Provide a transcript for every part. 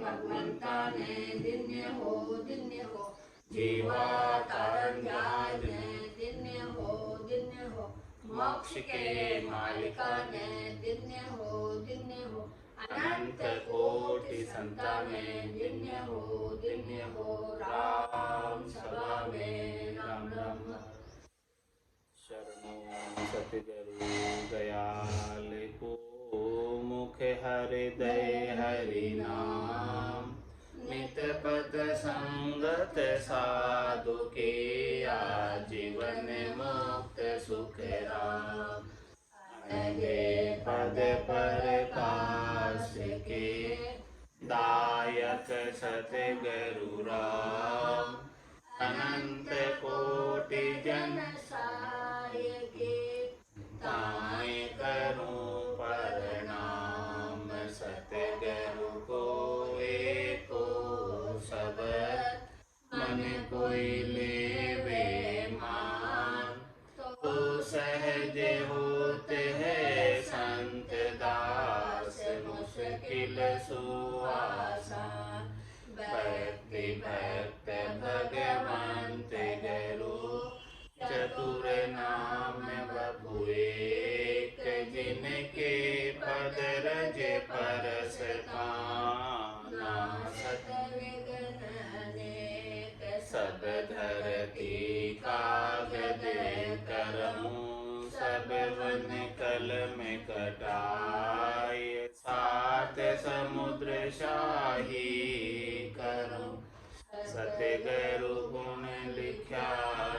भगवंता ने दिन्य हो जीवा तारण ध्यान दिन्य हो मोक्ष के मालिका ने दिन्य हो अनंत कोटि संतानें दिन्य हो राम सभा में राम राम। शरणों सतगुरु दयाल को मुख हृदय हरि नाम नित पद संगत साधु के आजीवन मुक्त सुख राम अनगे पद प्रकाश के दायक सतगुरु राम अनंत कोटि जन साय के ताय करूं प्रणाम सतगुरु को एको शब्द मन कोई लेवे मान तो सहज होते है संत दास मुश्किल सुआसान भक्ति भक्त भगवंत गुरु चतुर नाम बभु एक जिनके पद रज परस नासत सब धरती कागज करमूँ सब वन कल में कटाए सात समुद्र शाही करूं सतगुरु गुण लिख्या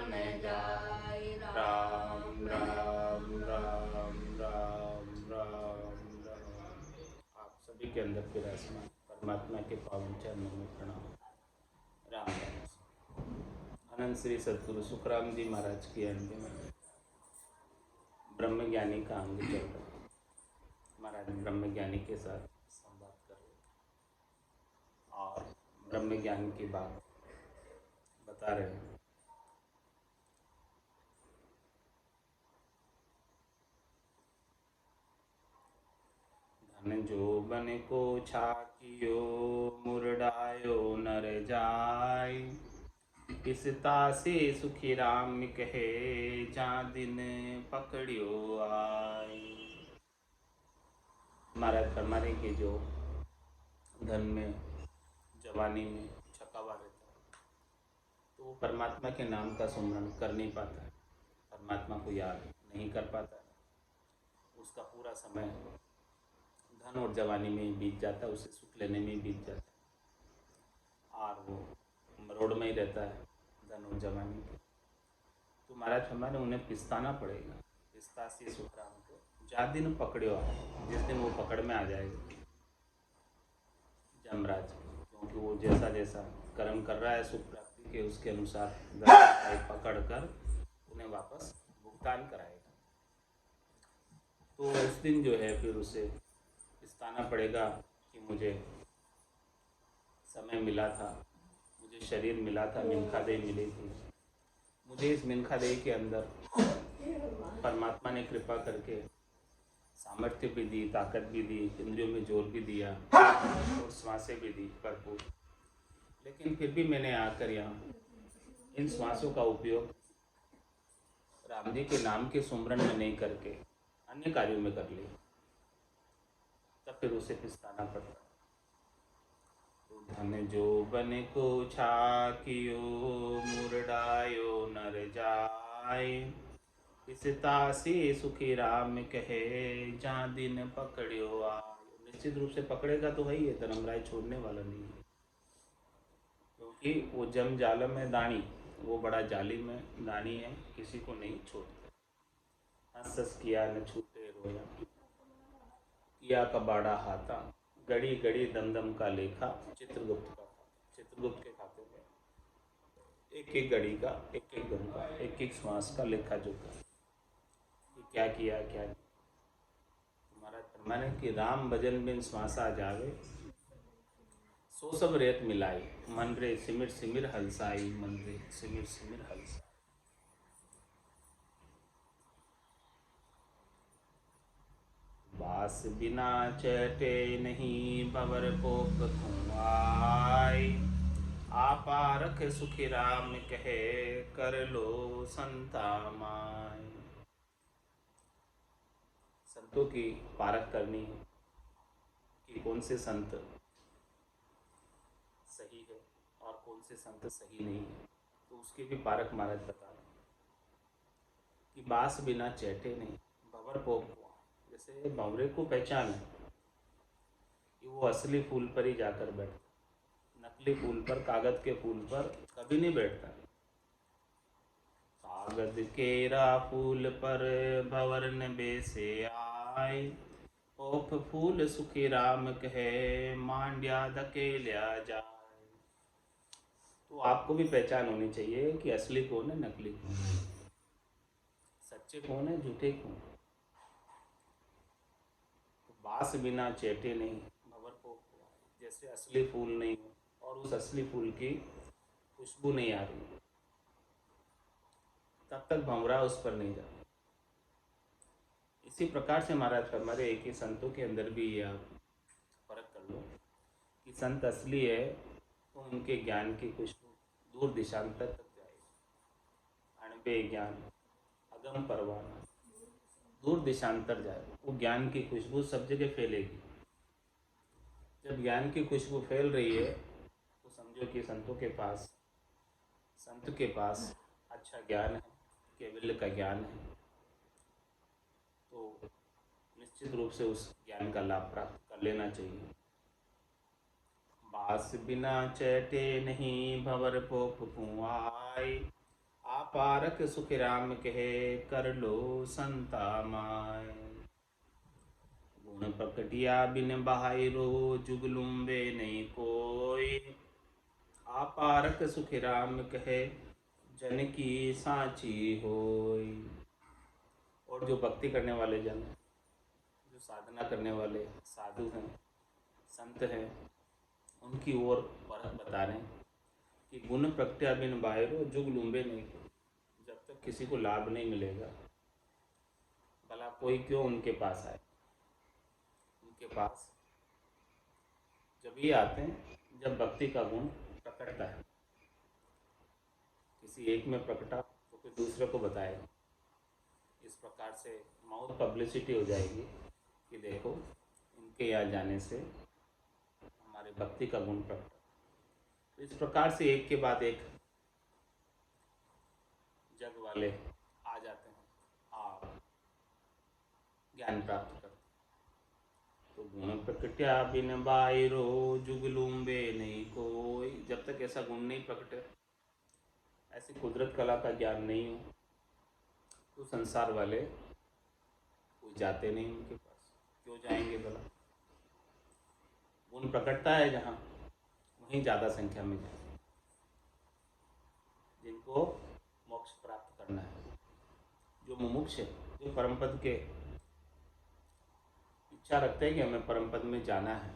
न जाए राम राम राम राम राम राम। आप सभी के अंदर विराजमान परमात्मा के पावन चरणों में प्रणाम। राम राम। अनंत श्री सद्गुरु सुखराम जी महाराज की अंतिम ब्रह्म ज्ञानी का अंग चल रहा है। महाराज ब्रह्म ज्ञानी के साथ संवाद कर रहे और ब्रह्म ज्ञान की बात बता रहे हैं। धन जो बन को छाकियो मुरडायो नर जाय इस तासे सुखी राम कहे जा दिन पकड़ियो आय। महाराज फरमा रहे कि जो धन में जवानी में छपा हुआ रहता है तो वो परमात्मा के नाम का सुमरण कर नहीं पाता है, परमात्मा को याद नहीं कर पाता है, उसका पूरा समय धन और जवानी में ही बीत जाता है, उसे सुख लेने में ही बीत जाता है और वो मरोड़ में ही रहता है धन और जवानी के। तो महाराज हमारे उन्हें पिस्ताना पड़ेगा, पिस्ता से सुखराम को जा दिन पकड़ो आए, जिस दिन वो पकड़ में आ जाएगा जमराज, क्योंकि वो जैसा जैसा कर्म कर रहा है सुख प्राप्ति के उसके अनुसार पकड़ कर उन्हें वापस भुगतान कराएगा। तो उस दिन जो है फिर उसे पिस्ताना पड़ेगा कि मुझे समय मिला था, मुझे शरीर मिला था, मिनखा देह मिली थी, मुझे इस मिनखा देह के अंदर परमात्मा ने कृपा करके सामर्थ्य भी दी, ताकत भी दी, इंद्रियों में जोर भी दिया और श्वासें भी दी भरपूर, लेकिन फिर भी मैंने आकर यहाँ इन श्वासों का उपयोग राम जी के नाम के सुमरण में नहीं करके अन्य कार्यों में कर लिया, तब फिर उसे पिस्ताना पड़ता। तो धन जो बन को छाकियो मुरडायो नर जाय इस तासी सुखी राम कहे जा दिन पकड़ियो आय। निश्चित रूप से पकड़ेगा तो वही है, धर्मराय छोड़ने वाला नहीं है, क्योंकि वो जम जालम है दानी, वो बड़ा जालिम है, दानी है, किसी को नहीं छोड़ता। हंस हंस किया न छूटे रोया किया कबाड़ा हाथा गड़ी गड़ी दमदम का लेखा चित्रगुप्त का खाता। चित्रगुप्त के खाते में एक एक गड़ी का, एक एक दम का, एक एक श्वास का लेखा जोखा, क्या किया क्या नहीं। महाराज फरमाने कि राम भजन बिन श्वासा जावे सो सब रेत मिलाई मन रे सिमिर सिमिर हलसाई मन रे सिमिर सिमिर हलसाई। बास बिना चटे नहीं भंवर पोप खुआई। आपा रख सुखी राम कहे कर लो संता माय। संतों की पारख करनी है कि कौन से संत सही है और कौन से संत सही नहीं है, तो उसकी भी पारख महाराज बता रहे हैं कि बास बिना चैटे नहीं भंवर पोप हुआ। जैसे भंवरे को पहचान है कि वो असली फूल पर ही जाकर बैठता, नकली फूल पर, कागज के फूल पर कभी नहीं बैठता। कागज केरा फूल पर भंवर न बेसे आए। पोप फूल सुखी राम कहे मांड्या धकेल्या जाए। तो आपको भी पहचान होनी चाहिए कि असली कौन है, नकली कौन है, सच्चे कौन है, झूठे कौन। तो बास बिना चेटे नहीं भंवर पोप हुआ। जैसे असली फूल नहीं हो और उस असली फूल की खुशबू नहीं आ रही, तब तक भंवरा उस पर नहीं जाता। इसी प्रकार से महाराज फरमा रहे कि संतों के अंदर भी ये आप फर्क कर लो कि संत असली है तो उनके ज्ञान की खुशबू दूर दिशांतर तक जाएगी। अणबे ज्ञान अगम परवाना, दूर दिशांतर जाए, वो ज्ञान की खुशबू सब जगह फैलेगी। जब ज्ञान की खुशबू फैल रही है तो समझो कि संत के पास अच्छा ज्ञान है, केवल्य का ज्ञान है, तो निश्चित रूप से उस ज्ञान का लाभ प्राप्त कर लेना चाहिए। बास बिना चैटे नहीं भंवर पोप कुआई। आपारक सुख राम कहे कर लो संता माय। गुण प्रकटिया बिन बहाइरो जुगलुम्बे नहीं कोई। आपारक सुख राम कहे जन की साची होय। और जो भक्ति करने वाले जन, जो साधना करने वाले साधु हैं, संत हैं, उनकी ओर बता रहे हैं कि गुण प्रकट्या बिन बाहिरो जुग लुम्बे नहीं को। जब तक किसी को लाभ नहीं मिलेगा, भला कोई क्यों उनके पास आए। उनके पास जब ये आते हैं जब भक्ति का गुण प्रकटता है। किसी एक में प्रकटा तो फिर दूसरे को बताएगा। इस प्रकार से माउथ पब्लिसिटी हो जाएगी कि देखो इनके यहाँ जाने से हमारे भक्ति का गुण प्रकट। तो इस प्रकार से एक के बाद एक जग वाले आ जाते हैं और ज्ञान प्राप्त करते। तो गुण प्रकट्या बिन बाहिरो जुगलुम्बे नहीं कोई। जब तक ऐसा गुण नहीं प्रकटे, ऐसी कुदरत कला का ज्ञान नहीं हो, तो संसार वाले कोई जाते नहीं उनके पास। क्यों जाएंगे भला। गुण प्रकटता है जहाँ, वहीं ज़्यादा संख्या में जाए जिनको मोक्ष प्राप्त करना है। जो मुमुक्ष है, जो परम पद के इच्छा रखते हैं कि हमें परम पद में जाना है,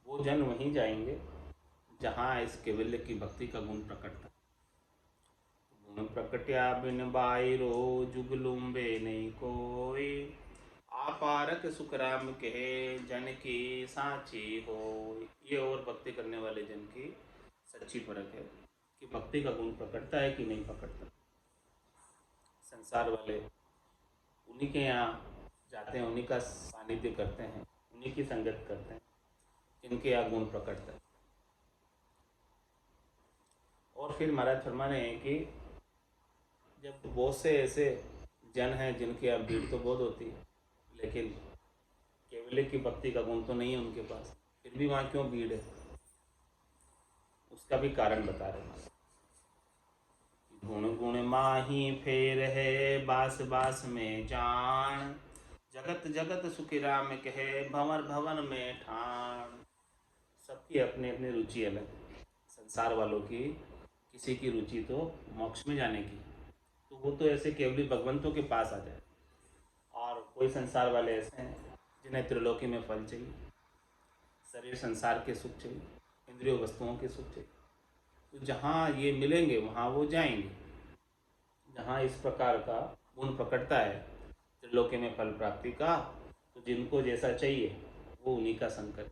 वो जन वहीं जाएंगे जहाँ इस केवल्य की भक्ति का गुण प्रकटता। गुण प्रकट्या बिन बाहिरो जुगलुम्बे नहीं कोई। आपारक सुख राम कहे जन की साची हो। ये और भक्ति करने वाले जन की सच्ची परख है कि भक्ति का गुण प्रकटता है कि नहीं प्रकटता। संसार वाले उन्हीं के यहाँ जाते हैं, उन्हीं का सानिध्य करते हैं, उन्हीं की संगत करते हैं जिनके यहाँ गुण प्रकटता है। और फिर महाराज फरमा रहे हैं कि जब बहुत से ऐसे जन हैं जिनके यहाँ भीड़ तो बहुत होती है, लेकिन केवल्य की भक्ति का गुण तो नहीं है उनके पास, फिर भी वहाँ क्यों भीड़ है, उसका भी कारण बता रहे हैं। गुण गुण माही फेर है बास बास में जान। जगत जगत सुखी राम कहे भंवर भवन में ठान। सबकी अपनी अपनी रुचि अलग। संसार वालों की किसी की रुचि तो मोक्ष में जाने की, तो वो तो ऐसे केवली भगवंतों के पास आ जाए। और कोई संसार वाले ऐसे हैं जिन्हें त्रिलोकी में फल चाहिए, शरीर संसार के सुख चाहिए, इंद्रिय वस्तुओं के सुख चाहिए। तो जहाँ ये मिलेंगे वहाँ वो जाएंगे। जहाँ इस प्रकार का गुण प्रकटता है त्रिलोकी में फल प्राप्ति का, तो जिनको जैसा चाहिए वो उन्हीं का संग करे।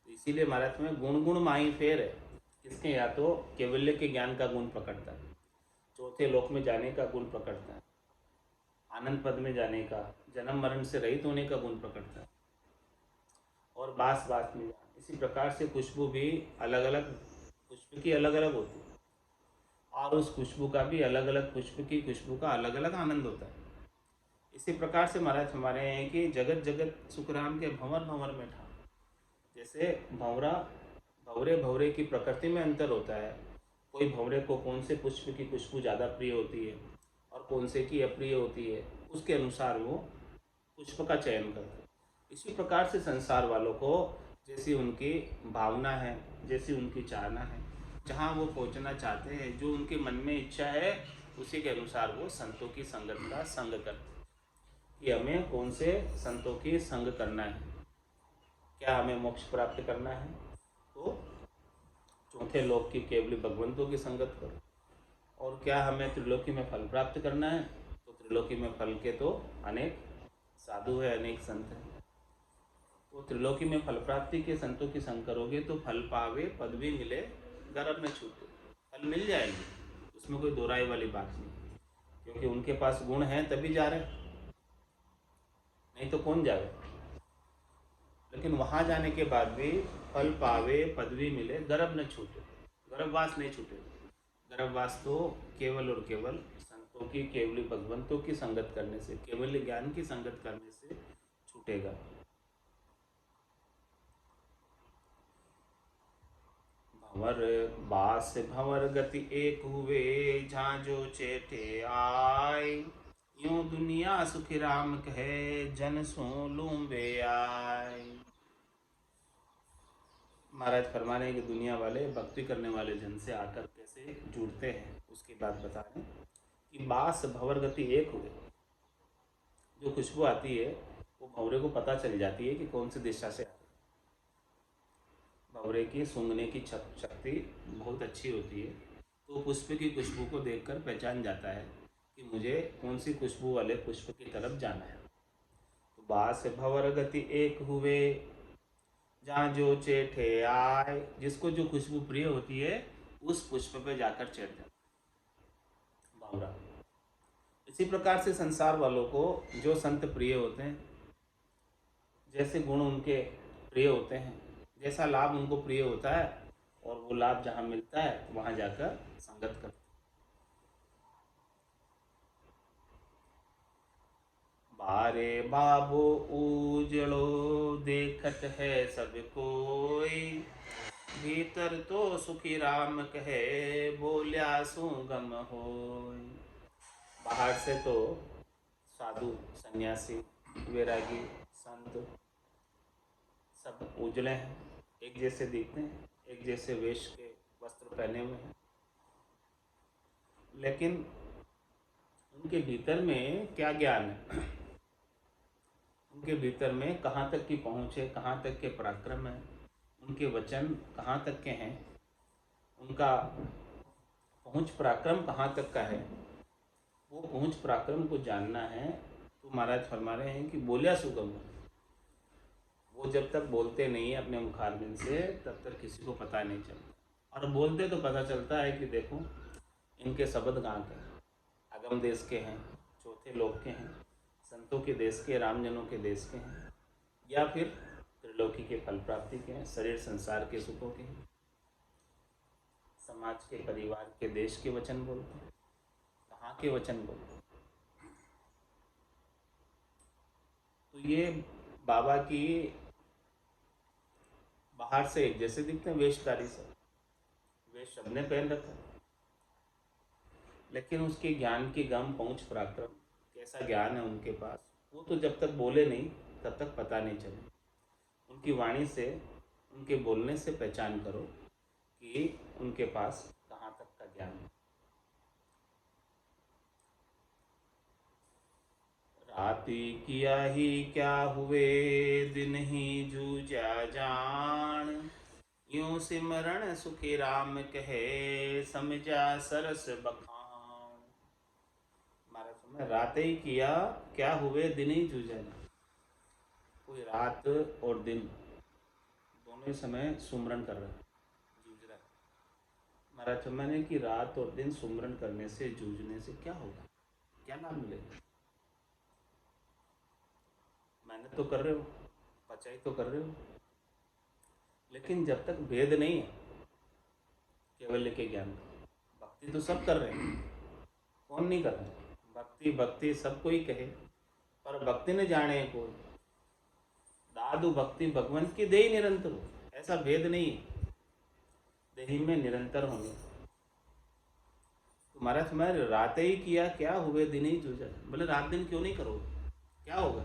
तो इसीलिए महाराज में गुण गुण माही फेर है। किसके? या तो कैवल्य के ज्ञान का गुण प्रकटता है, चौथे लोक में जाने का गुण प्रकटता है, आनंद पद में जाने का, जन्म मरण से रहित होने का गुण प्रकटता है, और बास बास में जाना। इसी प्रकार से खुशबू भी अलग अलग, खुशबू की अलग अलग होती है, और उस खुशबू का भी अलग अलग, खुशबू की खुशबू का अलग अलग आनंद होता है। इसी प्रकार से महाराज हमारे हैं कि जगत जगत सुखराम के भंवर भंवर में ठाम। जैसे भंवरा, भंवरे भंवरे की प्रकृति में अंतर होता है। कोई भंवरे को कौन से पुष्प की खुशबू ज़्यादा प्रिय होती है और कौन से की अप्रिय होती है, उसके अनुसार वो पुष्प का चयन करते हैं। इसी प्रकार से संसार वालों को जैसी उनकी भावना है, जैसी उनकी चाहना है, जहाँ वो पहुँचना चाहते हैं, जो उनके मन में इच्छा है, उसी के अनुसार वो संतों की संगत का संग करते हैं कि हमें कौन से संतों की संग करना है। क्या हमें मोक्ष प्राप्त करना है तो चौथे लोक की केवली भगवंतों की संगत करो, और क्या हमें त्रिलोकी में फल प्राप्त करना है तो त्रिलोकी में फल के तो अनेक साधु है, अनेक संत हैं। तो त्रिलोकी में फल प्राप्ति के संतों की संग करोगे तो फल पावे, पद भी मिले, गर्भ में छूटे। फल मिल जाएंगे, उसमें कोई दो राय वाली बात नहीं, क्योंकि उनके पास गुण हैं तभी जा रहे, नहीं तो कौन जावे। लेकिन वहाँ जाने के बाद भी फल पावे, पदवी मिले, गर्भ न छूटे, गर्भवास नहीं छूटे। गर्भवास तो केवल और केवल संतों की, केवली भगवंतों की संगत करने से, केवल ज्ञान की संगत करने से छूटेगा। भंवर बास भंवर गति एक हुए, झांझो चेठे आय, यूं दुनिया सुखी राम कहे, जन सो लूंबे आय। महाराज फरमा रहे हैं कि दुनिया वाले भक्ति करने वाले जन से आकर कैसे जुड़ते हैं, उसकी बात बता रहे हैं कि बास भंवर गति एक हुए। जो खुशबू आती है वो भंवरे को पता चल जाती है कि कौन सी दिशा से आती है। भंवरे की सूंघने की शक्ति बहुत अच्छी होती है, तो पुष्प की खुशबू को देखकर पहचान जाता है कि मुझे कौन सी खुशबू वाले पुष्प की तरफ जाना है। तो बास भंवर गति एक हुए, जहाँ जो चेठे आए, जिसको जो खुशबू प्रिय होती है उस पुष्प पे जाकर चढ़ जाता भंवरा। इसी प्रकार से संसार वालों को जो संत प्रिय होते हैं, जैसे गुण उनके प्रिय होते हैं, जैसा लाभ उनको प्रिय होता है, और वो लाभ जहाँ मिलता है वहाँ जाकर संगत करते हैं। बारे बाबो उजड़ो देखत है सब कोई, भीतर तो सुखी राम कहे, बोलिया सुगम होय। बाहर से तो साधु, सन्यासी, वैरागी, संत सब उजले हैं, एक जैसे दिखते हैं, एक जैसे वेश के वस्त्र पहने हुए हैं, लेकिन उनके भीतर में क्या ज्ञान है, उनके भीतर में कहाँ तक की पहुँच है, कहाँ तक के पराक्रम है, उनके वचन कहाँ तक के हैं, उनका पहुँच पराक्रम कहाँ तक का है, वो पहुँच पराक्रम को जानना है। तो महाराज फरमा रहे हैं कि बोलिया सुगम। वो जब तक बोलते नहीं है अपने मुखारबिंद से तब तक किसी को पता नहीं चलता, और बोलते तो पता चलता है कि देखो इनके शब्द कहाँ के, अगम देश के हैं, चौथे लोक के हैं, संतों के देश के, रामजनों के देश के हैं, या फिर त्रिलोकी के फल प्राप्ति के हैं, शरीर संसार के सुखों के हैं, समाज के, परिवार के, देश के वचन बोलते हैं, कहाँ के वचन बोलते हैं। तो ये बाबा की बाहर से एक जैसे दिखते हैं, वेशधारी सब, वेश सबने पहन रखा, लेकिन उसके ज्ञान की गम, पहुँच, पराक्रम, कैसा ज्ञान है उनके पास, वो तो जब तक बोले नहीं तब तक पता नहीं चले। उनकी वाणी से, उनके बोलने से पहचान करो कि उनके पास कहाँ तक का ज्ञान है। राति किया ही क्या हुए, दिन ही जूझा जान, यूं सिमरण सुखी राम कहे, समझा सरस बखान। महाराज रात ही किया क्या हुए दिन ही जूझा ना। कोई रात और दिन दोनों ही समय सुमरन कर रहा है, जूझ रहा है। महाराज मैंने कि रात और दिन सुमरन करने से, जूझने से क्या होगा, क्या लाभ मिलेगा? मेहनत तो कर रहे हो, पचाई तो कर रहे हो, लेकिन जब तक भेद नहीं है केवल के ज्ञान का, भक्ति तो सब कर रहे हैं, कौन नहीं कर रहा है? भक्ति भक्ति सब कोई कहे, पर भक्ति न जाने कोई। दादु भक्ति भगवंत की दे निरंतर हो, ऐसा भेद नहीं है, देही में निरंतर होंगे। तो महाराज मैं रात ही किया क्या हुए दिन ही जूझा। बोले रात दिन क्यों नहीं करोगे, क्या होगा?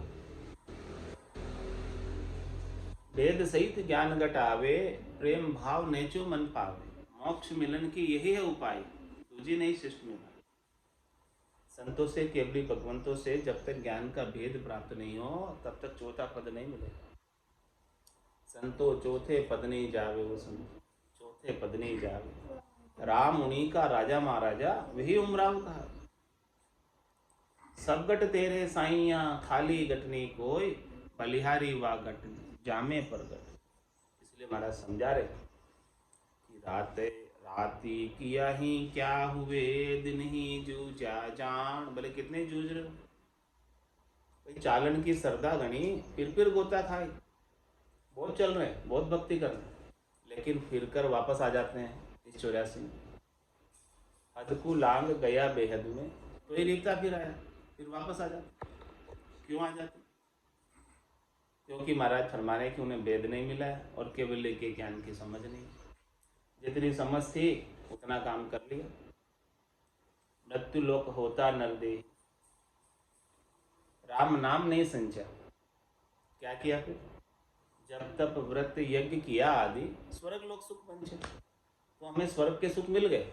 वेद सहित ज्ञान घटावे, प्रेम भाव नेचो मन पावे, मोक्ष मिलन की यही है उपाय, दूजी नहीं शिष्ट में। संतों से, केवली भगवंतों से जब तक ज्ञान का भेद प्राप्त नहीं हो तब तक चौथा पद नहीं मिलेगा। संतो चौथे पद नहीं जावे, वो संत चौथे पद नहीं जावे। राम उन्हीं का राजा महाराजा, वही उमराव कहा। सब गट तेरे साइया, खाली गटनी कोई, बलिहारी वा गट जामे पर गट। इसलिए महाराज समझा रहे कि राती किया ही क्या हुए, दिन ही जूझा जान। बोले कितने जूझ रहे हो भाई, चालन की सरदा गणी, फिर गोता खाए। बहुत चल रहे हैं, बहुत भक्ति कर रहे हैं, लेकिन फिर कर वापस आ जाते हैं इस 84 में। हद को लांग गया बेहद में, तो ये रीता फिर आया, फिर वापस आ जाते। क्यों आ जाते? क्योंकि महाराज फरमाने कि उन्हें वेद नहीं मिला है और केवल के ज्ञान की समझ नहीं। जितनी समझ थी उतना काम कर लिया। मृत्यु लोक होता नरदेह, राम नाम नहीं संचा। क्या किया फिर? जब तप व्रत यज्ञ किया आदि, स्वर्ग लोक सुख पंचे। तो हमें स्वर्ग के सुख मिल गए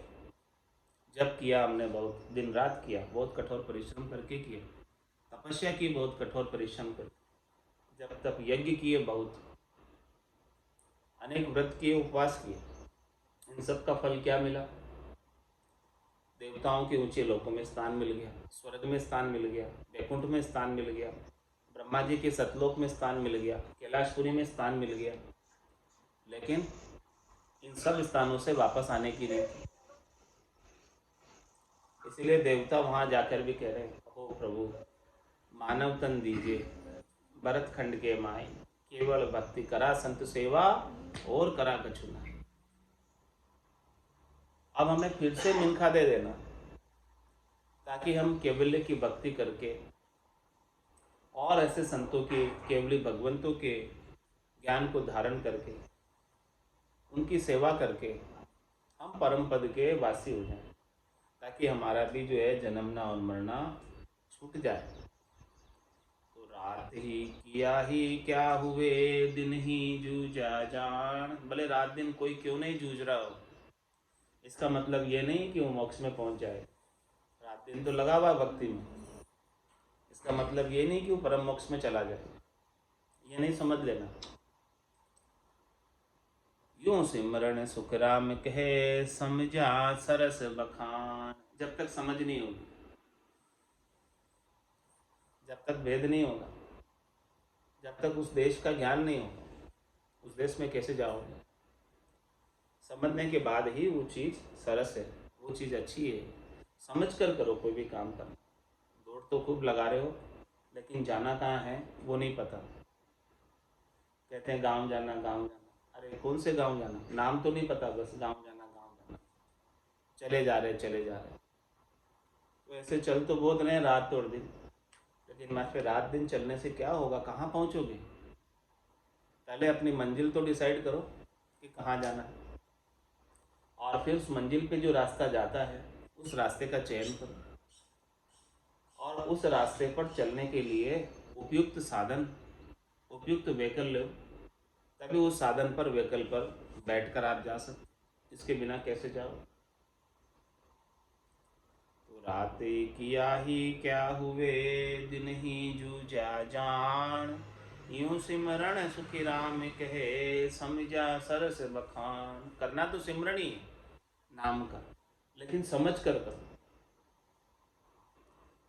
जब किया हमने, बहुत दिन रात किया, बहुत कठोर परिश्रम करके किया, तपस्या की बहुत कठोर परिश्रम करके, जब तप यज्ञ किए, बहुत अनेक व्रत किए, उपवास किए, इन सब का फल क्या मिला? देवताओं के ऊंचे लोकों में स्थान मिल गया, स्वर्ग में स्थान मिल गया, वैकुंठ में स्थान मिल गया, ब्रह्मा जी के सतलोक में स्थान मिल गया, कैलाशपुरी में स्थान मिल गया। लेकिन इन सब स्थानों से वापस आने की नहीं थी। इसलिए देवता वहां जाकर भी कह रहे हैं, हो प्रभु मानव तन दीजिए, भरत खंड के माई, केवल भक्ति करा संत सेवा, और करा कछु ना। अब हमें फिर से मिनखा दे देना, ताकि हम केवल्य की भक्ति करके और ऐसे संतों के, केवली भगवंतों के ज्ञान को धारण करके, उनकी सेवा करके हम परम पद के वासी हो जाएं, ताकि हमारा भी जो है जन्मना और मरना छूट जाए। तो रात ही किया ही क्या हुए, दिन ही जूझा जान। भले रात दिन कोई क्यों नहीं जूझ रहा हो, इसका मतलब ये नहीं कि वो मोक्ष में पहुंच जाए। रात दिन तो लगा हुआ भक्ति में, इसका मतलब ये नहीं कि वो परम मोक्ष में चला जाए, ये नहीं समझ लेना। यूं सिमरण सुख राम कहे, समझा सरस बखान। जब तक समझ नहीं होगी, जब तक भेद नहीं होगा, जब तक उस देश का ज्ञान नहीं होगा, उस देश में कैसे जाओगे? समझने के बाद ही वो चीज़ सरस है, वो चीज़ अच्छी है। समझ कर करो कोई भी काम करना। दौड़ तो खूब लगा रहे हो, लेकिन जाना कहाँ है वो नहीं पता। कहते हैं गांव जाना, गांव जाना। अरे कौन से गांव जाना? नाम तो नहीं पता, बस गांव जाना, गांव जाना। चले जा रहे, चले जा रहे। तो ऐसे चल तो बहुत रहे रात और दिन, लेकिन मैं फिर रात दिन चलने से क्या होगा, कहाँ पहुँचोगे? पहले अपनी मंजिल तो डिसाइड करो कि कहाँ जाना है, और फिर उस मंजिल पे जो रास्ता जाता है उस रास्ते का चयन करो, और उस रास्ते पर चलने के लिए उपयुक्त साधन, उपयुक्त व्हीकल लो, तभी उस साधन पर, व्हीकल पर बैठकर आप जा सकते। इसके बिना कैसे जाओ? तो रात किया ही क्या हुए, दिन ही जूझा जान। यूं सिमरण सुखी राम कहे, समझा सरस बखान। करना तो सिमरण ही है नाम का, लेकिन समझ कर करो।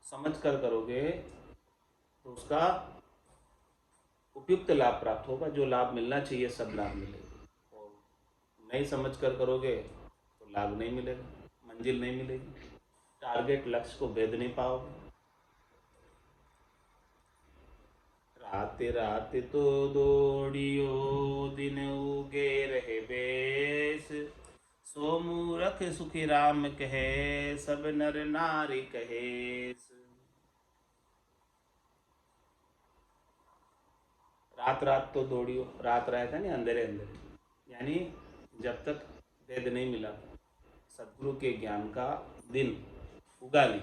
समझ कर करोगे तो उसका उपयुक्त लाभ प्राप्त होगा। जो लाभ मिलना चाहिए सब लाभ मिलेगा, और नहीं समझ कर करोगे तो लाभ नहीं मिलेगा, मंजिल नहीं मिलेगी, टारगेट लक्ष्य को भेद नहीं पाओगे। राते राते तो दौड़ियो दिन उगे रहे बेस, सो मूरख सुखी राम कहे सब नर नारी कहेस। रात रात तो दौड़ियो, रात रहता नहीं अंधेरे अंधेरे, यानी जब तक वेद नहीं मिला, सदगुरु के ज्ञान का दिन उगा नहीं,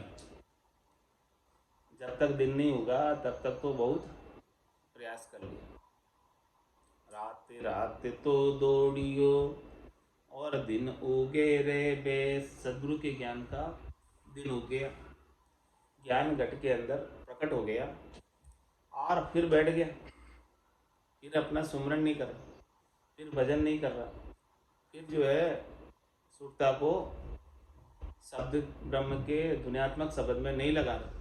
जब तक दिन नहीं उगा तब तक तो बहुत प्रयास कर लिया। रात रात तो दौड़ियो और दिन उगे रे बेस, सदगुरु के ज्ञान का दिन उग गया, ज्ञान घट के अंदर प्रकट हो गया और फिर बैठ गया, फिर अपना सुमरन नहीं कर रहा, फिर भजन नहीं कर रहा, फिर जो है सुरता को शब्द ब्रह्म के ध्वन्यात्मक शब्द में नहीं लगा रहा।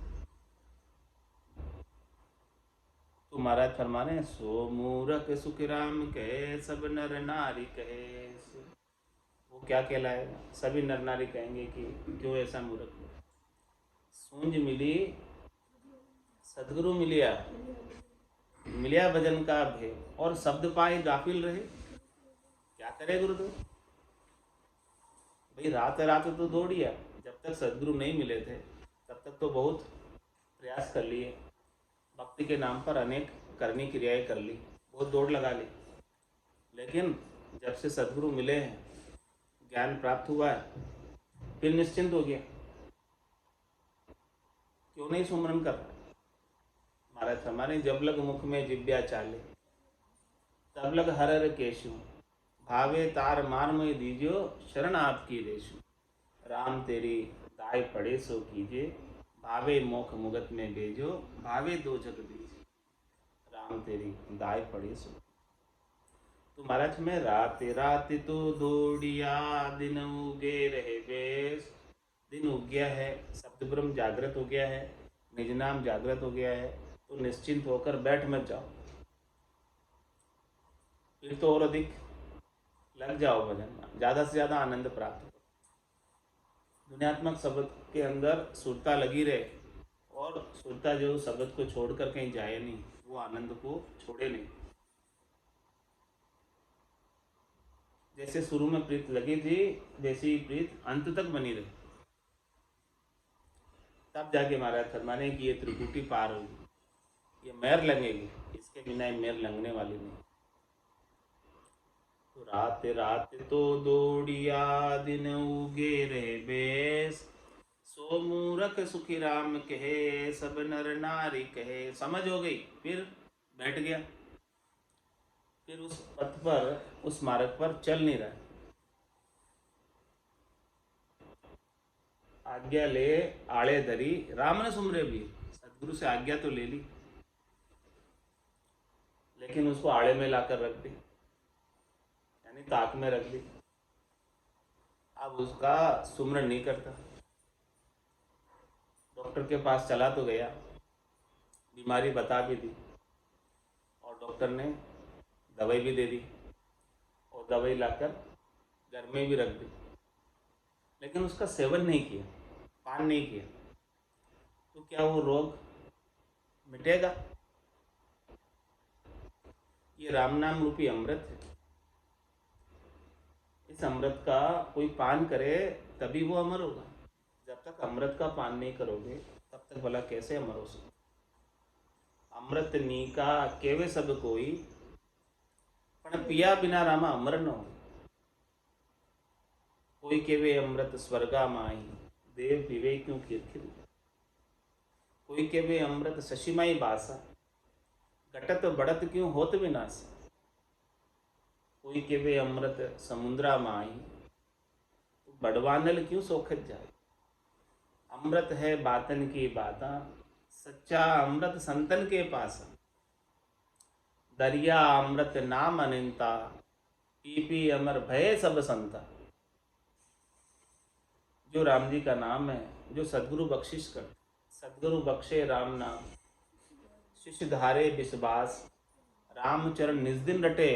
तो महाराज फरमाने सो मूरख सुख राम कहे सब नर नारी कहे। वो क्या कहलाएगा? सभी नर नारी कहेंगे कि क्यों ऐसा मूर्ख हो, सूंझ मिली सदगुरु मिलिया, मिलिया भजन का भे और शब्द पाए गाफिल रहे। क्या करे गुरुदेव? भाई रात रात तो दौड़िया, जब तक सदगुरु नहीं मिले थे तब तक तो बहुत प्रयास कर लिए, भक्ति के नाम पर अनेक करनी क्रियाएं कर ली, बहुत दौड़ लगा ली, लेकिन जब से सदगुरु मिले हैं, ज्ञान प्राप्त हुआ है, फिर निश्चिंत हो गया। क्यों नहीं सुमरन कर रहा? महाराज हमारे जब लग मुख में जिब्या चाले, तब लग हर हर केशु, भावे तार मारमय दीजियो शरण आपकी देशु। राम तेरी दाय पड़े सो कीजिए, भावे मोख मुगत में भेजो, भावे दो जग दीजिए। राम तेरी दाय पड़े सो। तो महाराज में रात रात तो दौड़िया दिन उगे रहे बेस, दिन उग गया है, शब्द ब्रह्म जागृत हो गया है, निज नाम जागृत हो गया है, तो निश्चिंत होकर बैठ मत जाओ, फिर तो और अधिक लग जाओ भजन में, ज़्यादा से ज़्यादा आनंद प्राप्त करो। दुनियात्मक शब्द के अंदर सुरता लगी रहे, और सुरता जो शब्द को छोड़कर कहीं जाए नहीं, वो आनंद को छोड़े नहीं। जैसे शुरू में प्रीत लगी थी, वैसी प्रीत अंत तक बनी रही, तब जाके महाराज फरमाने की ये त्रिकुटी पार होगी, ये मेहर लगेगी, इसके बिना ये मेहर लगने वाली नहीं। तो रात रात तो दौड़िया दिन उगे रहे बेस, सो मूरख सुखी राम कहे सब नर नारी कहे। समझ हो गई, फिर बैठ गया, फिर उस पथ पर, उस मार्ग पर चल नहीं रहा। आज्ञा ले आड़े धरी राम ने सुमरे भी, सदगुरु से आज्ञा तो ले ली, लेकिन उसको आड़े में लाकर रख दी, यानी ताक में रख दी। अब उसका सुमरन नहीं करता। डॉक्टर के पास चला तो गया, बीमारी बता भी दी, और डॉक्टर ने दवाई भी दे दी, और दवाई लाकर घर में भी रख दी, लेकिन उसका सेवन नहीं किया, पान नहीं किया, तो क्या वो रोग मिटेगा? ये राम नाम रूपी अमृत है, इस अमृत का कोई पान करे तभी वो अमर होगा। जब तक अमृत का पान नहीं करोगे तब तक भला कैसे अमर हो सकते? अमृत नीका केवे सब कोई, पण पिया बिना रामा अमर न हो। कोई केवे अमृत स्वर्गा माई, देव पीवे क्यों खिरखिर। कोई केवे अमृत शशिमाई बासा, घटत बढ़त क्यों होत विनाश। कोई केवे अमृत समुद्रा माई, बड़वानल क्यों सोखत जाए। अमृत है बातन की बाता, सच्चा अमृत संतन के पास। दरिया अमृत नाम अनंता, पी पी अमर भय सब संता। जो राम जी का नाम है, जो सदगुरु बख्शिश कर, सदगुरु बख्शे राम नाम, शिष्य धारे विश्वास, रामचरण निज दिन रटे,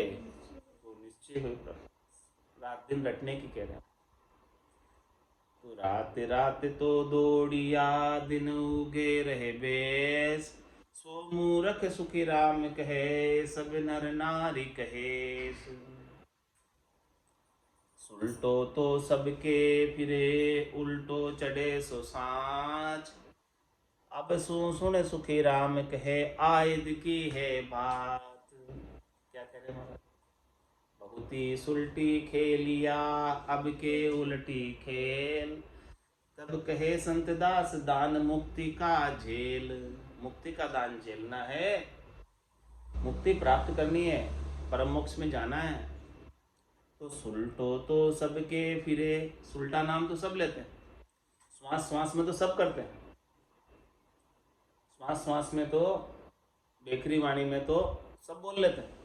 तो निश्चय हुई प्रभु। रात दिन रटने की कह रहे हैं। तो रात रात तो दौड़िया, दिन उगे रहे बेस, सो मूरख सुखी राम कहे, सब नर नारी कहे। सुलटो तो सबके फिरे, उल्टो चढ़े सो साँच, अब सुन सुखी राम कहे, आयद की है बात। क्या कह रहे महाराज? बहुत ही सुलटी खेलिया, अब के उलटी खेल, तब कहे संत दास, दान मुक्ति का झेल। मुक्ति का दान झेलना है, मुक्ति प्राप्त करनी है, परम मोक्ष में जाना है। तो सुलटो तो सबके फिरे, सुलटा नाम तो सब लेते हैं, श्वास श्वास में तो सब करते हैं, श्वास श्वास में तो, बेकरी वाणी में तो सब बोल लेते हैं।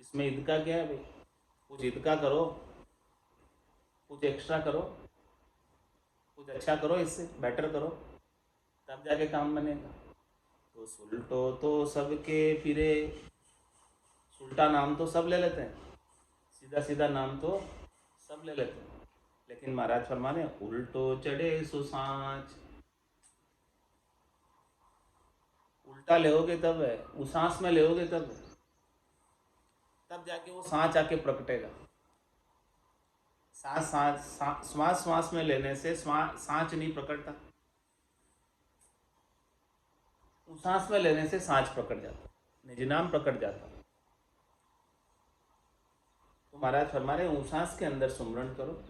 इसमें ईद का क्या है भाई? कुछ ईद का करो, कुछ एक्स्ट्रा करो, कुछ अच्छा करो, इससे बेटर करो, तब जाके काम बनेगा। तो सुलटो तो सबके फिरे, सुलटा नाम तो सब ले लेते हैं, सीधा सीधा नाम तो सब ले लेते हैं, लेकिन महाराज फरमाने उल्टो चढ़े सो सांच। उल्टा लेोगे तब है, उसांस में लेोगे तब है, तब जाके वो सांच आके प्रकटेगा। सांस सांस श्वास श्वास में लेने से सांच नहीं प्रकटता, उसांस में लेने से सांच प्रकट जाता, निज नाम प्रकट जाता। तो महाराज फरमा रहे उसांस के अंदर सुमरण करो,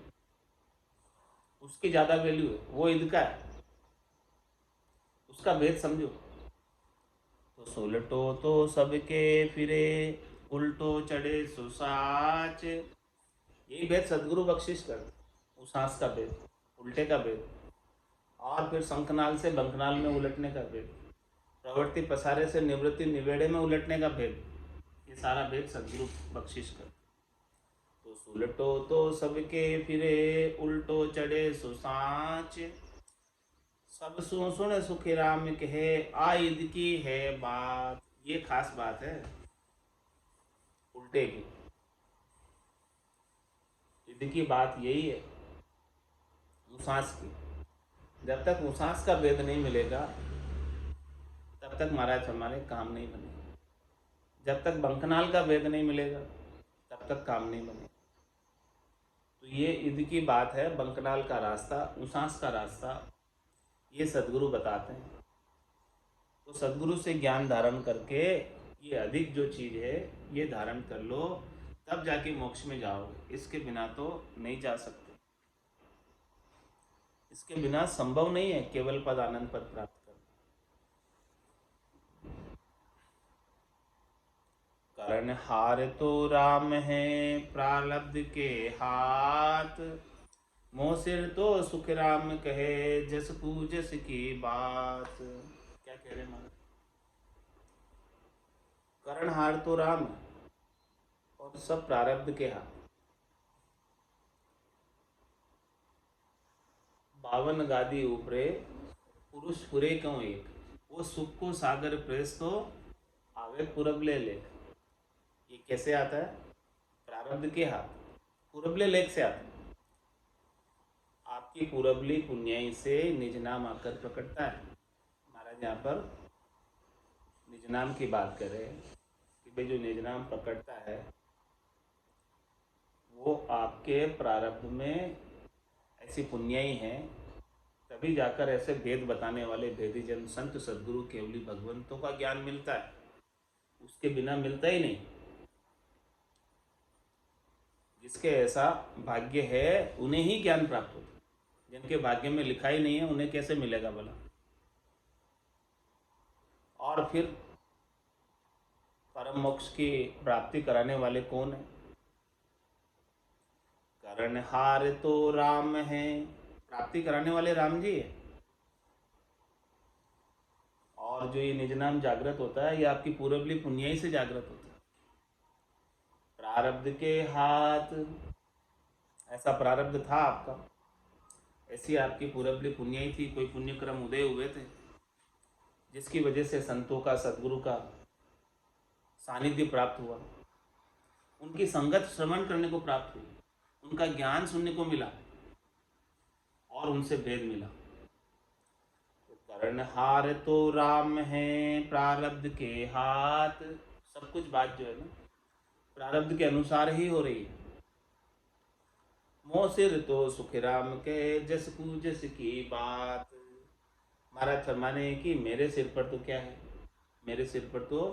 उसकी ज्यादा वैल्यू है, वो ईद का है, उसका भेद समझो। तो सुलटो तो सबके फिरे, उल्टो चढ़े सुसाच। यही भेद सदगुरु बख्शिश कर, उसांस का भेद, उल्टे का भेद, और फिर शंखनाल से बंखनाल में उलटने का भेद, प्रवृत्ति पसारे से निवृत्ति निवेड़े में उलटने का भेद, ये सारा भेद सदगुरु बख्शिश कर। तो सुलटो तो सबके फिरे, उल्टो चढ़े सुसाच, सब सुन सुखी राम कहे, आयद की है बात। ये खास बात है उल्टे की, ईद की बात यही है उसांस की। जब तक उसांस का भेद नहीं मिलेगा तब तक महाराज हमारे काम नहीं बनेगा, जब तक बंखनाल का भेद नहीं मिलेगा तब तक काम नहीं बनेगा। तो ये ईद की बात है, बंखनाल का रास्ता, उसांस का रास्ता, ये सदगुरु बताते हैं। तो सदगुरु से ज्ञान धारण करके ये अधिक जो चीज़ है ये धारण कर लो, तब जाके मोक्ष में जाओगे, इसके बिना तो नहीं जा सकते, इसके बिना संभव नहीं है केवल पद आनंद पद प्राप्त करना। करण हार तो राम है, प्रारब्ध के हाथ, मोह सिर तो सुख राम कहे, जस पूजस की बात। क्या कह रहे महाराज? करण हार तो राम है और सब प्रारब्ध के हाथ। 52 गादी ऊपरे पुरुष पुरे क्यों एक, वो सुख को सागर प्रेस तो आवे पुरबले लेख। ये कैसे आता है? प्रारब्ध के हाथ, पुरबले लेख से आता है। आपकी पुरबली पुण्याई से निज नाम आकर प्रकटता है। महाराज यहाँ पर निज नाम की बात कर रहे हैं कि भाई जो निज नाम प्रकटता है वो आपके प्रारब्ध में ऐसी पुण्याई है, तभी जाकर ऐसे भेद बताने वाले भेदी जन संत सद्गुरु केवली भगवंतों का ज्ञान मिलता है, उसके बिना मिलता ही नहीं। जिसके ऐसा भाग्य है उन्हें ही ज्ञान प्राप्त होता है, जिनके भाग्य में लिखा ही नहीं है उन्हें कैसे मिलेगा भला? और फिर परम मोक्ष की प्राप्ति कराने वाले कौन है? करण हार तो राम है, प्राप्ति कराने वाले राम जी है। और जो ये निज नाम जागृत होता है ये आपकी पूर्वली पुण्याई से जागृत होता है। प्रारब्ध के हाथ, ऐसा प्रारब्ध था आपका, ऐसी आपकी पूर्वली पुण्य ही थी, कोई पुण्य क्रम उदय हुए थे जिसकी वजह से संतों का, सद्गुरु का सानिध्य प्राप्त हुआ, उनकी संगत श्रवण करने को प्राप्त हुई, उनका ज्ञान सुनने को मिला और उनसे भेद मिला। तो कर्णहार तो राम है प्रारब्ध के हाथ, सब कुछ बात जो है ना प्रारब्ध के अनुसार ही हो रही है। मोह सिर तो सुख राम के जस कू जस की बात। महाराज फरमाने कि मेरे सिर पर तो क्या है, मेरे सिर पर तो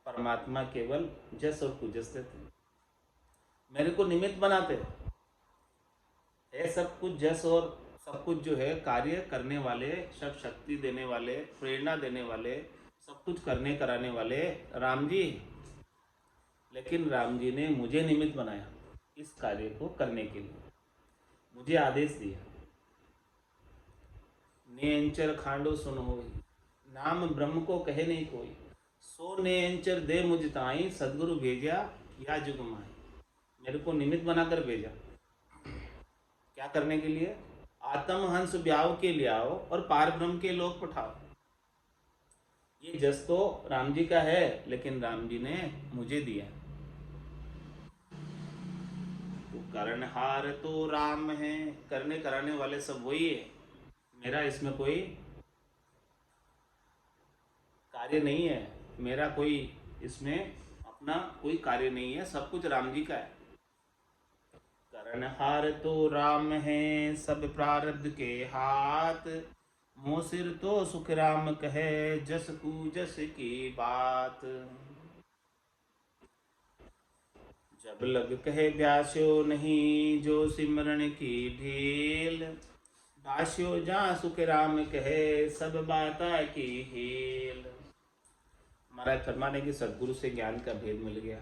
परमात्मा केवल जस और कुजस देते, मेरे को निमित्त बनाते है सब कुछ जस और सब कुछ जो है कार्य करने वाले, सब शक्ति देने वाले, प्रेरणा देने वाले, सब कुछ करने कराने वाले राम जी। लेकिन राम जी ने मुझे निमित्त बनाया इस कार्य को करने के लिए, मुझे आदेश दिया। नेंचर खांडो सुन होई, नाम ब्रह्म को कहे नहीं कोई, सो नेंचर दे मुझ ताई, सदगुरु भेजा या जुग माई। मेरे को निमित्त बनाकर भेजा, क्या करने के लिए? आत्म हंस ब्याव के लिए आओ और पार ब्रह्म के लोक पठाओ। ये जस तो राम जी का है, लेकिन राम जी ने मुझे दिया। तो कर्णहार तो राम है, करने कराने वाले सब वही है, मेरा इसमें कोई कार्य नहीं है, मेरा कोई इसमें अपना कोई कार्य नहीं है, सब कुछ राम जी का है। कर्णहार तो राम है सब प्रारब्ध के हाथ, मोह सिर तो सुख राम कहे जस कू जस की बात। जब लग कहे ब्यास्यो नहीं जो सिमरन की ढील, भाष्यो जहाँ सुख राम कहे सब बाता की हील। महाराज फरमाने की सदगुरु से ज्ञान का भेद मिल गया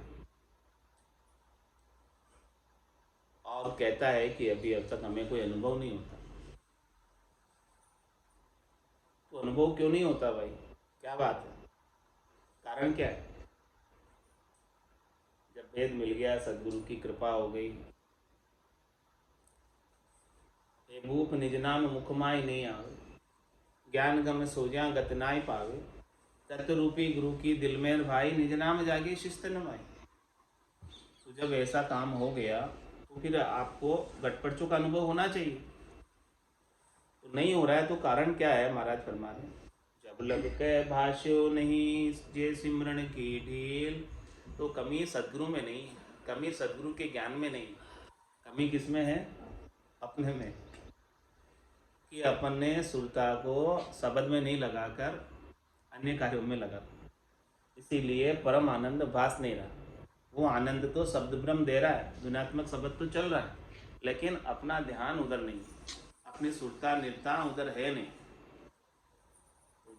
और कहता है कि अभी अब तक हमें कोई अनुभव नहीं होता। तो अनुभव क्यों नहीं होता भाई, क्या बात है, कारण क्या है? जब भेद मिल गया, सदगुरु की कृपा हो गई, हे भूप निज नाम मुखमाई नहीं आवे, ज्ञान गम सोजा गत नाई पावे, तत्व रूपी गुरु की दिल में भाई, निज नाम जागे शिस्त नवाई। तो जब ऐसा काम हो गया तो फिर आपको गटपड़चों का अनुभव होना चाहिए, तो नहीं हो रहा है, तो कारण क्या है? महाराज फरमाने जब लग के भाष्यो नहीं जे सिमरन की ढील। तो कमी सदगुरु में नहीं, कमी सदगुरु के ज्ञान में नहीं, कमी किसमें है? अपने में, कि अपन ने सुरता को शब्द में नहीं लगाकर अन्य कार्यों में लगा, इसीलिए परम आनंद भास नहीं रहा। वो आनंद तो शब्द ब्रह्म दे रहा है, गुणात्मक शब्द तो चल रहा है, लेकिन अपना ध्यान उधर नहीं, अपनी सुरता निरता उधर है नहीं।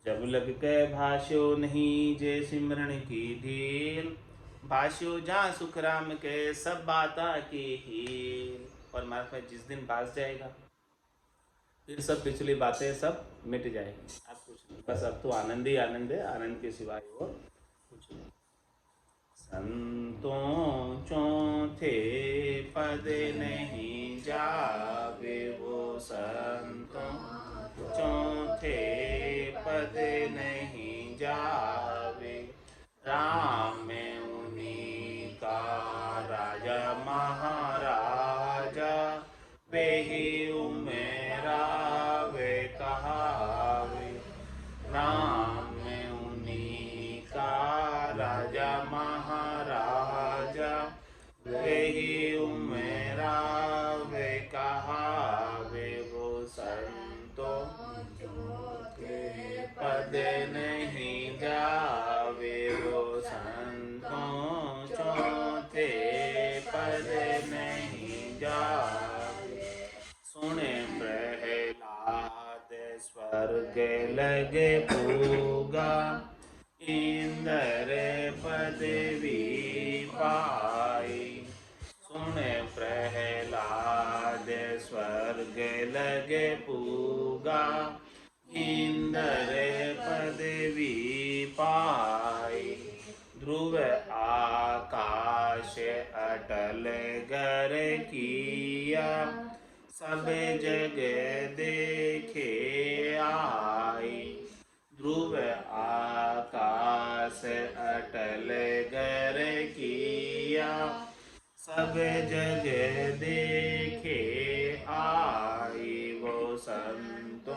जब लग के भाष्यो नहीं जे सिमरन की ढील, भाष्यो जहाँ सुख राम के सब बाता की हील। परमात्मा जिस दिन भास जाएगा फिर सब पिछली बातें सब मिट जाएगी, आप कुछ नहीं, बस अब तो आनंद ही आनंद है, आनंद के सिवाय और कुछ नहीं। संतों चौथे पद नहीं जावे वो, संतों चौथे पद नहीं जावे, राम में उन्हीं का राजा महाराजा, वे ही उमेरा वे कहावे, राम में उन्हीं का राजा महाराजा, वे ही उमेरा वे कहावे, वो संतों के पद नहीं जावे, वो संतों चौथे पद नहीं जावे। सुने प्रहलाद स्वर्ग लगे पूगा, इंद्र पदवी पाई। सुने प्रहलाद स्वर्ग लगे पूगा, इंद्र पदवी पाई। ध्रुव आकाश अटल गर किया, सब जग देखे आई। ध्रुव आकाश अटल गर किया, सब जग देखे आई। वो संतों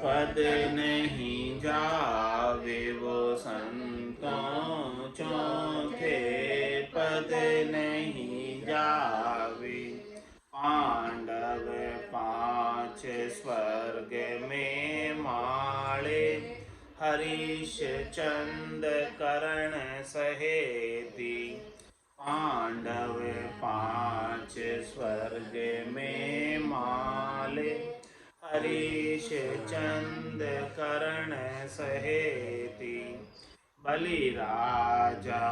पद नहीं जावे, वो संतों चौथे पद नहीं जावे। पांडव पांच स्वर्ग में माले, हरीश चंद कर्ण सहेती। पांडव पांच स्वर्ग में माले, हरीश चंद कर्ण सहेती। बलि राजा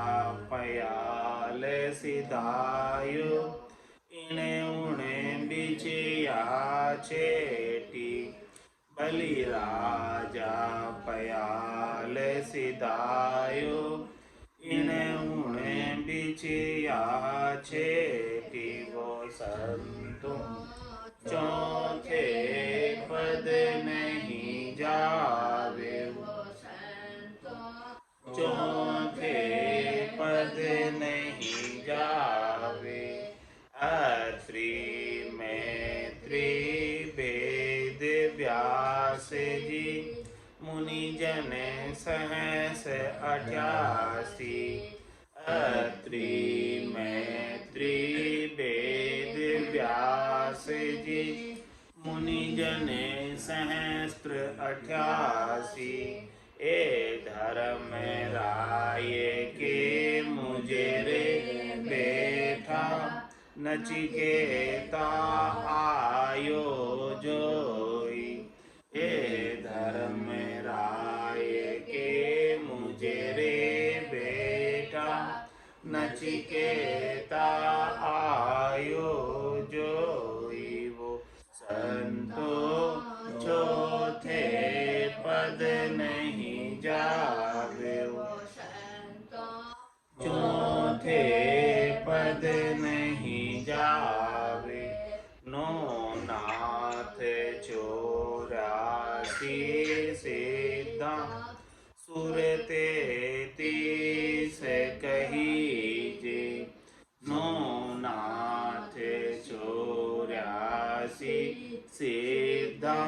पयाल सिधायु, इणे उणे बिचिया चेटी। बलि राजा पयाल सिधायु, इणे उणे बिचिया चेटी। वो संतों चौथे पद नहीं जावे, चौथे पद नहीं जावे। अत्रि मैत्री वेद व्यास जी, मुनि जन सहस 88। अत्रि मैत्री वेद व्यास जी, मुनि जन सहस्त्र 88। ए धर्म राय के मुझे रे बैठा, नचिकेता आयो जोई। ए धर्म राय के मुझे रे बैठा, नचिकेता आयो जोई। वो संतों चौथे पद नहीं जावे, चौथे पद नहीं जावे। नो नाथ 84 सिद्धा, सुर 33 कहीजे। नो नाथ 84 सिद्धा,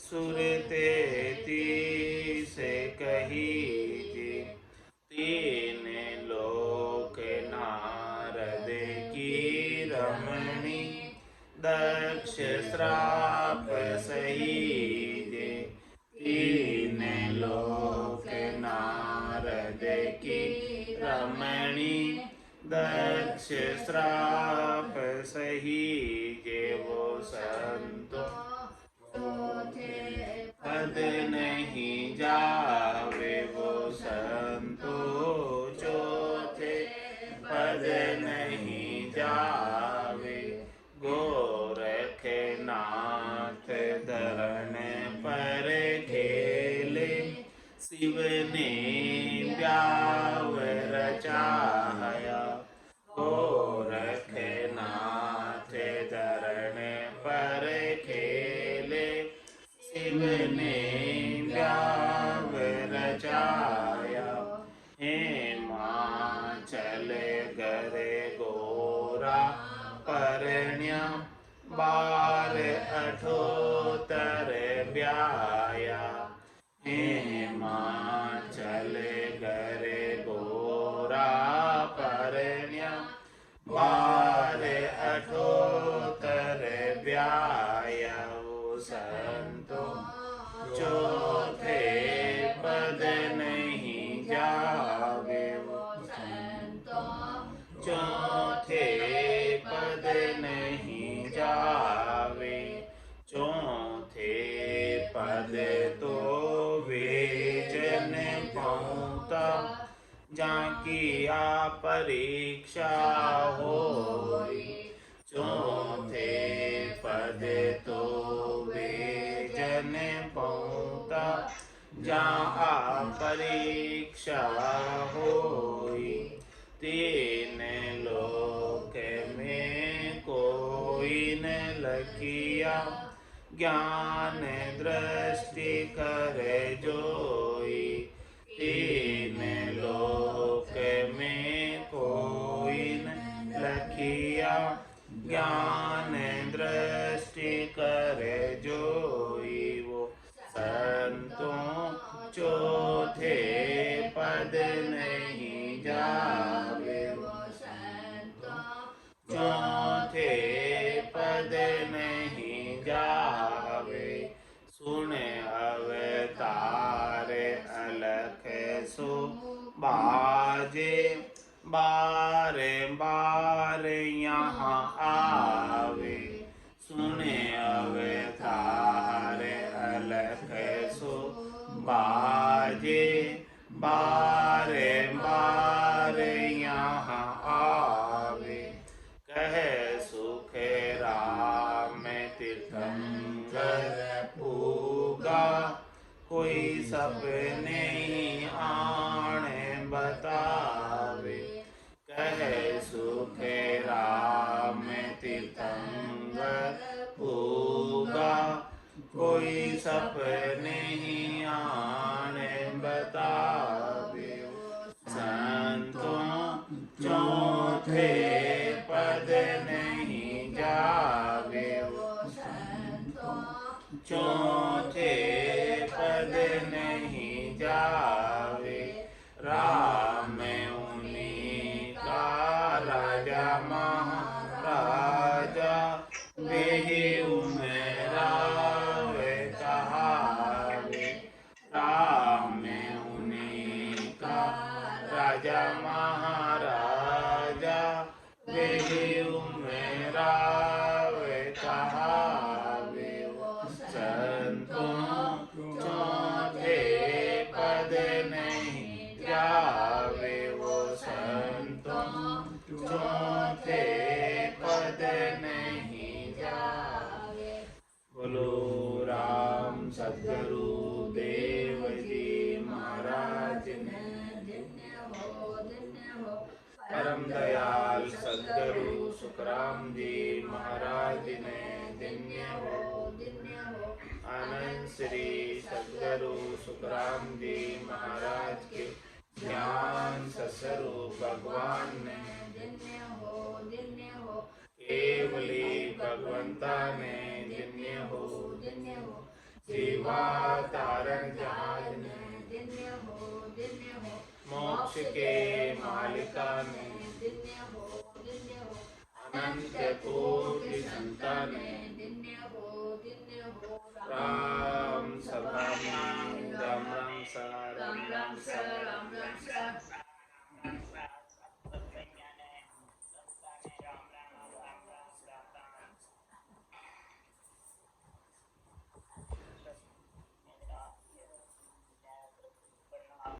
सुर 33 कहीजे। तीन लोक नारद की रमणी, दक्ष श्राप सहीजे। तीन लोक नारद की रमणी, दक्ष श्राप सहीजे। वो संतों पद नहीं जावे, वो संतों चौथे पद नहीं जावे। गोरखनाथ धरण पर खेले, शिव ने ब्याव रचाया। गोरखनाथ धरण पर खेले, शिव ने ब्याव रचाया। हिमाचल गरे गोरा परण्या, 12 अठोत्तर ब्याया। हिमाचल गरे गोरा परण्या, 12 अठोत्तर ब्याया। संतों चौथे पद नहीं जावे, चौथे पद नहीं जावे। चौथे पद तो वे जन पहुँचा, जाकी आ परीक्षा होई। चौथे पद तो वे जन पहुँचा, जहाँ परीक्षा होई। तीन लोक में को ज्ञान दृष्टि करे जोई, तीन लोक में कोई न लखिया। ज्ञान दृष्टि करे जोई, वो संतों चौथे पद नहीं जावे, वो चौथे पद नहीं जावे। सुने अवतार अलख सो बाजे, बारे बारे यहाँ आवे। सुने अवतार अलख सो बाजे, बारे बारे यहाँ आवे। कहे सुख राम तीर्थंकर पूगा, कोई सपने आने बतावे। कहे सुख राम तीर्थंकर पूगा, कोई सपने आने बतावे। संतों चौथे पद नहीं जावे, वो चौथे पद नहीं जावे। राम उन्हीं का राजा महाराजा, वेही उमरावे कहावे। राम उन्हीं का राजा महाराजा, वेही उमरावे कहावे। संतों चौथे पद नहीं जावे, वो संतों चौथे पद नहीं जावे। बोलो राम सद्गुरु देव जी महाराज ने धन्य हो, धन्य हो। परम दयाल सद्गुरु सुखराम जी महाराज ने धन्य हो, धन्य हो। आनंद श्री सद्गुरु सुखराम जी महाराज के ज्ञान सस्वरूप भगवान ने धन्य हो, धन्य हो। केवली भगवंता ने धन्य हो, धन्य हो। जीवा तारण जहाज ने धन्य हो, धन्य हो। मोक्ष के मालिका ने धन्य हो, धन्य हो। अनंत कोटि संतान ने धन्य हो, धन्य हो। राम सभा में राम राम सा, राम राम सा, राम राम सा।